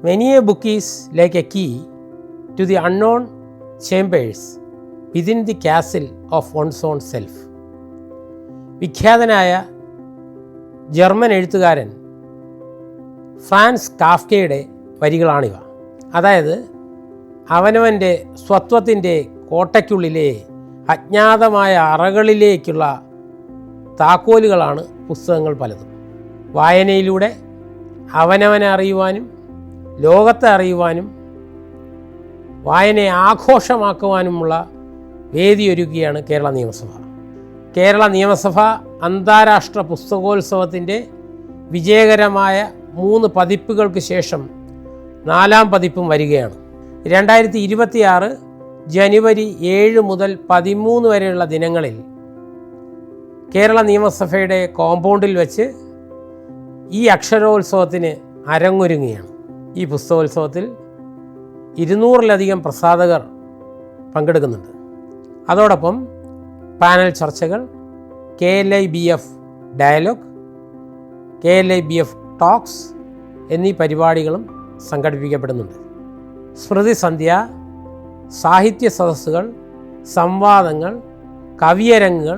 Many a book is like a key to the unknown chambers within the castle of one's own self. വിഖ്യാതനായ German എഴുത്തുകാരൻ Franz കാഫ്കയുടെ വരികളാണിവ. അതായത് അവനവൻ്റെ സ്വത്വത്തിൻ്റെ കോട്ടയ്ക്കുള്ളിലെ അജ്ഞാതമായ അറകളിലേക്കുള്ള താക്കോലുകളാണ് പുസ്തകങ്ങൾ പലതും. വായനയിലൂടെ അവനവനെ അറിയുവാനും ലോകത്തെ അറിയുവാനും വായനയെ ആഘോഷമാക്കുവാനുമുള്ള വേദിയൊരുക്കുകയാണ് കേരള നിയമസഭ. കേരള നിയമസഭ അന്താരാഷ്ട്ര പുസ്തകോത്സവത്തിൻ്റെ വിജയകരമായ 3 പതിപ്പുകൾക്ക് ശേഷം 4ാം പതിപ്പും വരികയാണ്. 2026 ജനുവരി 7 മുതൽ 13 വരെയുള്ള ദിനങ്ങളിൽ കേരള നിയമസഭയുടെ കോമ്പൗണ്ടിൽ വെച്ച് ഈ അക്ഷരോത്സവത്തിന് അരങ്ങൊരുങ്ങുകയാണ്. ഈ പുസ്തകോത്സവത്തിൽ 200-ലധികം പ്രസാധകർ പങ്കെടുക്കുന്നുണ്ട്. അതോടൊപ്പം പാനൽ ചർച്ചകൾ, KLIBF ഡയലോഗ്, KLIBF ടോക്സ് എന്നീ പരിപാടികളും സംഘടിപ്പിക്കപ്പെടുന്നുണ്ട്. സ്മൃതി സന്ധ്യ, സാഹിത്യ സദസ്സുകൾ, സംവാദങ്ങൾ, കവിയരങ്ങുകൾ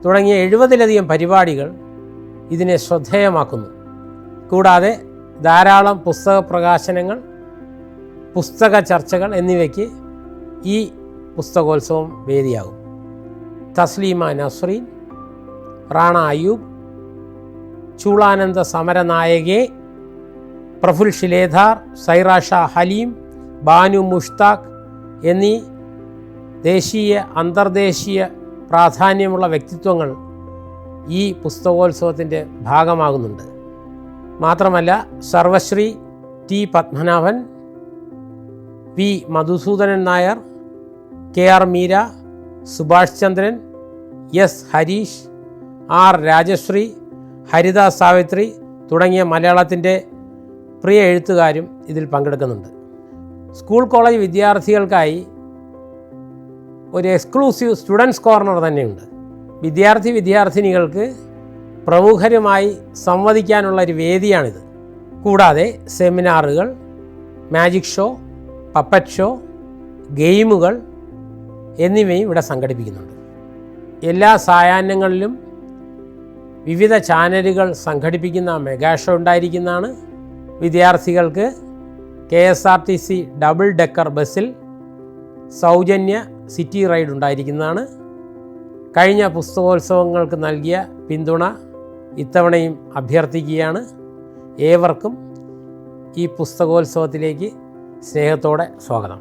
തുടങ്ങിയ 70-ലധികം പരിപാടികൾ ഇതിനെ ശ്രദ്ധേയമാക്കുന്നു. കൂടാതെ ധാരാളം പുസ്തക പ്രകാശനങ്ങൾ, പുസ്തക ചർച്ചകൾ എന്നിവയ്ക്ക് ഈ പുസ്തകോത്സവം വേദിയാകും. തസ്ലീമ നസ്രീൻ, റാണ അയ്യൂബ്, ചൂളാനന്ദ സമരനായകെ, പ്രഫുൽ ഷിലേധാർ, സൈറ ഷാ ഹലീം, ബാനു മുഷ്താഖ് എന്നീ ദേശീയ അന്തർദേശീയ പ്രാധാന്യമുള്ള വ്യക്തിത്വങ്ങൾ ഈ പുസ്തകോത്സവത്തിൻ്റെ ഭാഗമാകുന്നുണ്ട്. മാത്രമല്ല Sarvashri T Padmanabhan, P Madhusudanan Nair, KR Meera, Subhash Chandran, S Harish, R Rajashree, Haritha Savithri തുടങ്ങിയ മലയാളത്തിൻ്റെ പ്രിയ എഴുത്തുകാരും ഇതിൽ പങ്കെടുക്കുന്നുണ്ട്. സ്കൂൾ കോളേജ് വിദ്യാർത്ഥികൾക്കായി ഒരു എക്സ്ക്ലൂസീവ് സ്റ്റുഡൻസ് കോർണർ തന്നെയുണ്ട്. വിദ്യാർത്ഥിനികൾക്ക് പ്രമുഖരുമായി സംവദിക്കാനുള്ള ഒരു വേദിയാണിത്. കൂടാതെ സെമിനാറുകൾ, മാജിക് ഷോ, പപ്പറ്റ് ഷോ, ഗെയിമുകൾ എന്നിവയും ഇവിടെ സംഘടിപ്പിക്കുന്നുണ്ട്. എല്ലാ സായാഹ്നങ്ങളിലും വിവിധ ചാനലുകൾ സംഘടിപ്പിക്കുന്ന മെഗാ ഷോ ഉണ്ടായിരിക്കുന്നതാണ്. വിദ്യാർത്ഥികൾക്ക് KSRTC ഡബിൾ ഡെക്കർ ബസ്സിൽ സൗജന്യ സിറ്റി റൈഡ് ഉണ്ടായിരിക്കുന്നതാണ്. കഴിഞ്ഞ പുസ്തകോത്സവങ്ങൾക്ക് നൽകിയ പിന്തുണ ഇത്തവണയും അഭ്യർത്ഥിക്കുകയാണ്. ഏവർക്കും ഈ പുസ്തകോത്സവത്തിലേക്ക് സ്നേഹത്തോടെ സ്വാഗതം.